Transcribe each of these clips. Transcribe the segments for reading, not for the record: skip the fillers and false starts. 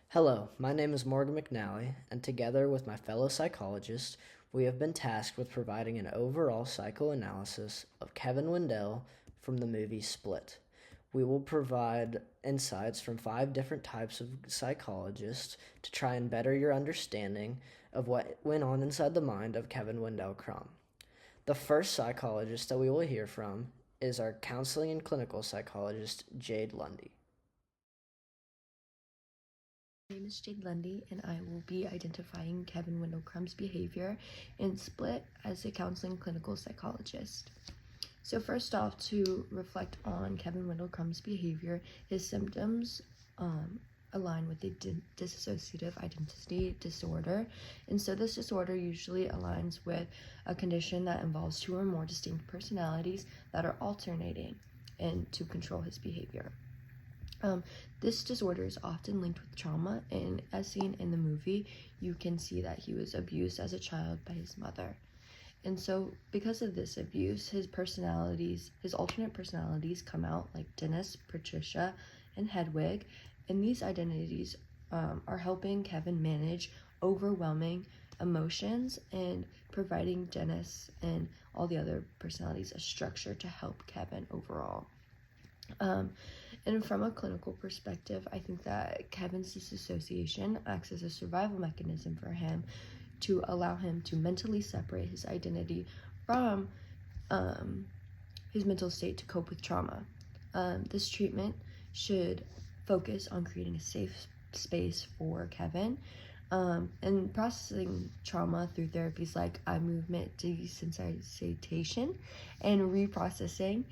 Hello, my name is Morgan McNally, and together with my fellow psychologists, we have been tasked with providing an overall psychoanalysis of Kevin Wendell from the movie Split. We will provide insights from 5 different types of psychologists to try and better your understanding of what went on inside the mind of Kevin Wendell Crumb. The first psychologist that we will hear from is our counseling and clinical psychologist, Jade Lundy. My name is Jade Lundy, and I will be identifying Kevin Wendell Crumb's behavior in Split as a counseling clinical psychologist. So first off, to reflect on Kevin Wendell Crumb's behavior, his symptoms align with the dissociative identity disorder. And so this disorder usually aligns with a condition that involves 2 or more distinct personalities that are alternating and to control his behavior. This disorder is often linked with trauma, and as seen in the movie, you can see that he was abused as a child by his mother. And so because of this abuse, his alternate personalities come out, like Dennis, Patricia, and Hedwig, and these identities are helping Kevin manage overwhelming emotions and providing Dennis and all the other personalities a structure to help Kevin overall. And from a clinical perspective, I think that Kevin's disassociation acts as a survival mechanism for him to allow him to mentally separate his identity from his mental state to cope with trauma. This treatment should focus on creating a safe space for Kevin and processing trauma through therapies like eye movement desensitization and reprocessing.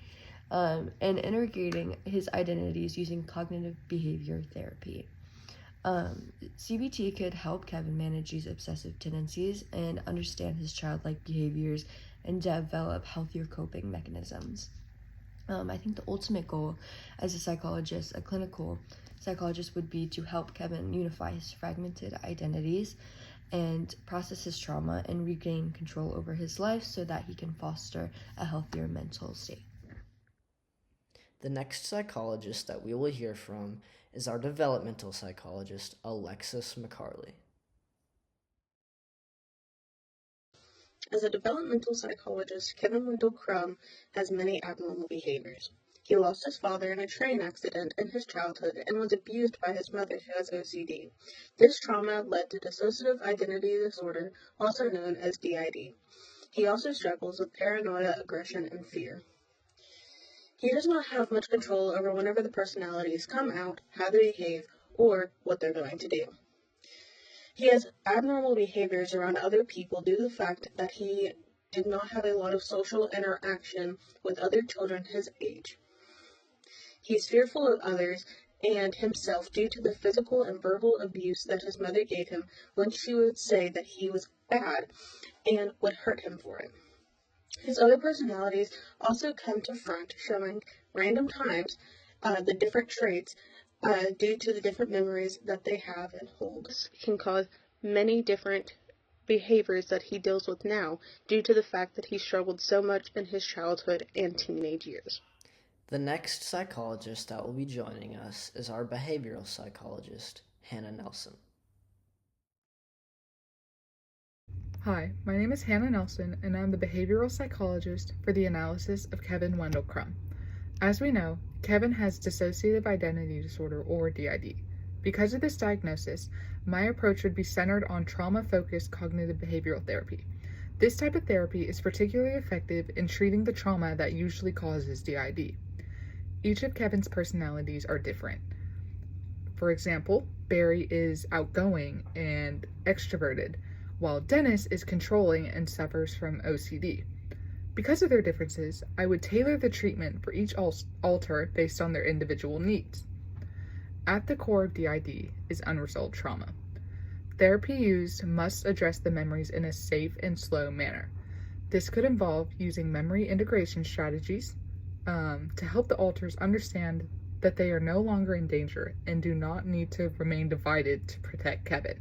And integrating his identities using cognitive behavior therapy. CBT could help Kevin manage these obsessive tendencies and understand his childlike behaviors and develop healthier coping mechanisms. I think the ultimate goal as a clinical psychologist, would be to help Kevin unify his fragmented identities and process his trauma and regain control over his life so that he can foster a healthier mental state. The next psychologist that we will hear from is our developmental psychologist, Alexis McCarley. As a developmental psychologist, Kevin Wendell Crumb has many abnormal behaviors. He lost his father in a train accident in his childhood and was abused by his mother, who has OCD. This trauma led to dissociative identity disorder, also known as DID. He also struggles with paranoia, aggression, and fear. He does not have much control over whenever the personalities come out, how they behave, or what they're going to do. He has abnormal behaviors around other people due to the fact that he did not have a lot of social interaction with other children his age. He's fearful of others and himself due to the physical and verbal abuse that his mother gave him when she would say that he was bad and would hurt him for it. His other personalities also come to front, showing random times the different traits due to the different memories that they have and hold. This can cause many different behaviors that he deals with now due to the fact that he struggled so much in his childhood and teenage years. The next psychologist that will be joining us is our behavioral psychologist, Hannah Nelson. Hi, my name is Hannah Nelson, and I'm the behavioral psychologist for the analysis of Kevin Wendell Crumb. As we know, Kevin has dissociative identity disorder, or DID. Because of this diagnosis, my approach would be centered on trauma-focused cognitive behavioral therapy. This type of therapy is particularly effective in treating the trauma that usually causes DID. Each of Kevin's personalities are different. For example, Barry is outgoing and extroverted, while Dennis is controlling and suffers from OCD. Because of their differences, I would tailor the treatment for each alter based on their individual needs. At the core of DID is unresolved trauma. Therapy used must address the memories in a safe and slow manner. This could involve using memory integration strategies to help the alters understand that they are no longer in danger and do not need to remain divided to protect Kevin.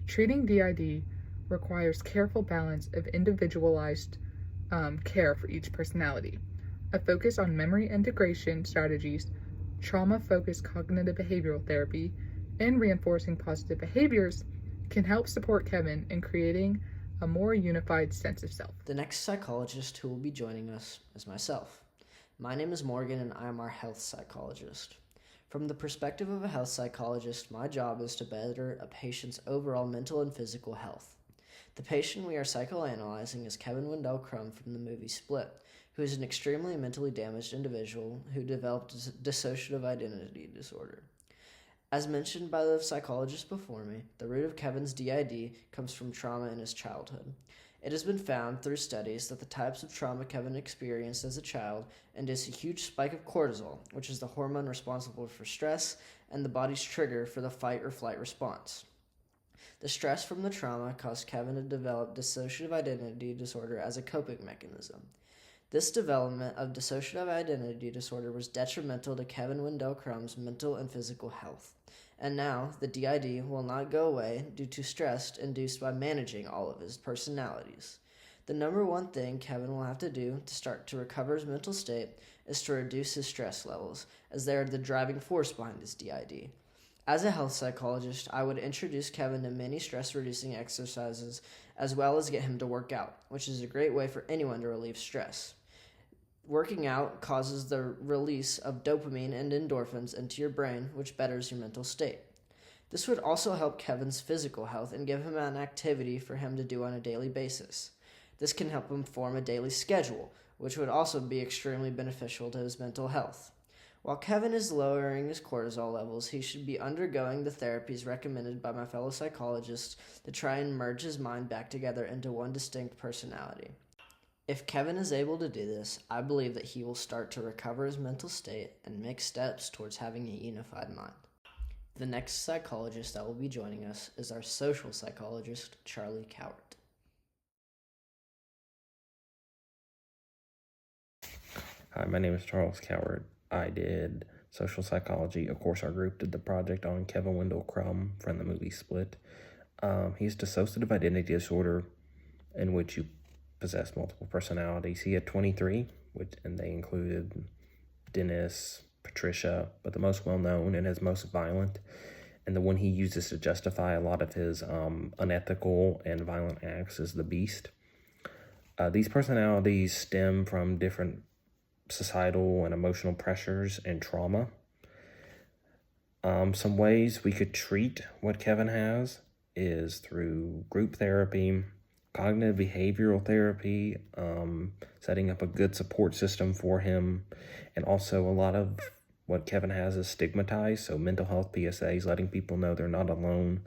Treating DID requires careful balance of individualized care for each personality, a focus on memory integration strategies, trauma-focused cognitive behavioral therapy, and reinforcing positive behaviors can help support Kevin in creating a more unified sense of self. The next psychologist who will be joining us is myself. My name is Morgan and I am our health psychologist. From the perspective of a health psychologist, my job is to better a patient's overall mental and physical health. The patient we are psychoanalyzing is Kevin Wendell Crumb from the movie Split, who is an extremely mentally damaged individual who developed dissociative identity disorder. As mentioned by the psychologist before me, the root of Kevin's DID comes from trauma in his childhood. It has been found through studies that the types of trauma Kevin experienced as a child induce a huge spike of cortisol, which is the hormone responsible for stress and the body's trigger for the fight or flight response. The stress from the trauma caused Kevin to develop dissociative identity disorder as a coping mechanism. This development of dissociative identity disorder was detrimental to Kevin Wendell Crumb's mental and physical health. And now, the DID will not go away due to stress induced by managing all of his personalities. The number one thing Kevin will have to do to start to recover his mental state is to reduce his stress levels, as they are the driving force behind his DID. As a health psychologist, I would introduce Kevin to many stress-reducing exercises, as well as get him to work out, which is a great way for anyone to relieve stress. Working out causes the release of dopamine and endorphins into your brain, which betters your mental state. This would also help Kevin's physical health and give him an activity for him to do on a daily basis. This can help him form a daily schedule, which would also be extremely beneficial to his mental health. While Kevin is lowering his cortisol levels, he should be undergoing the therapies recommended by my fellow psychologists to try and merge his mind back together into one distinct personality. If Kevin is able to do this, I believe that he will start to recover his mental state and make steps towards having a unified mind. The next psychologist that will be joining us is our social psychologist, Charlie Cowart. Hi, my name is Charles Cowart. I did social psychology. Of course, our group did the project on Kevin Wendell Crumb from the movie Split. He has dissociative identity disorder in which you possess multiple personalities. He had 23, and they included Dennis, Patricia, but the most well-known and his most violent, and the one he uses to justify a lot of his unethical and violent acts is the Beast. These personalities stem from different societal and emotional pressures and trauma. Some ways we could treat what Kevin has is through group therapy, cognitive behavioral therapy, setting up a good support system for him, and also a lot of what Kevin has is stigmatized, so mental health PSAs, letting people know they're not alone,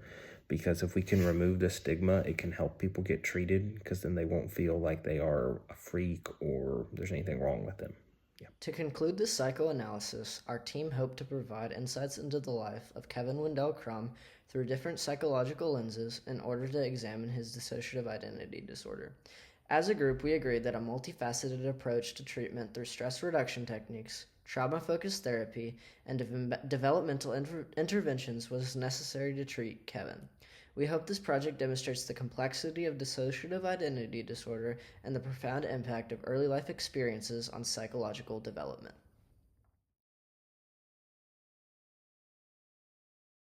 because if we can remove the stigma, it can help people get treated, because then they won't feel like they are a freak or there's anything wrong with them. Yeah. To conclude this psychoanalysis, our team hoped to provide insights into the life of Kevin Wendell Crumb through different psychological lenses in order to examine his dissociative identity disorder. As a group, we agreed that a multifaceted approach to treatment through stress reduction techniques, trauma-focused therapy, and developmental interventions was necessary to treat Kevin. We hope this project demonstrates the complexity of dissociative identity disorder and the profound impact of early life experiences on psychological development.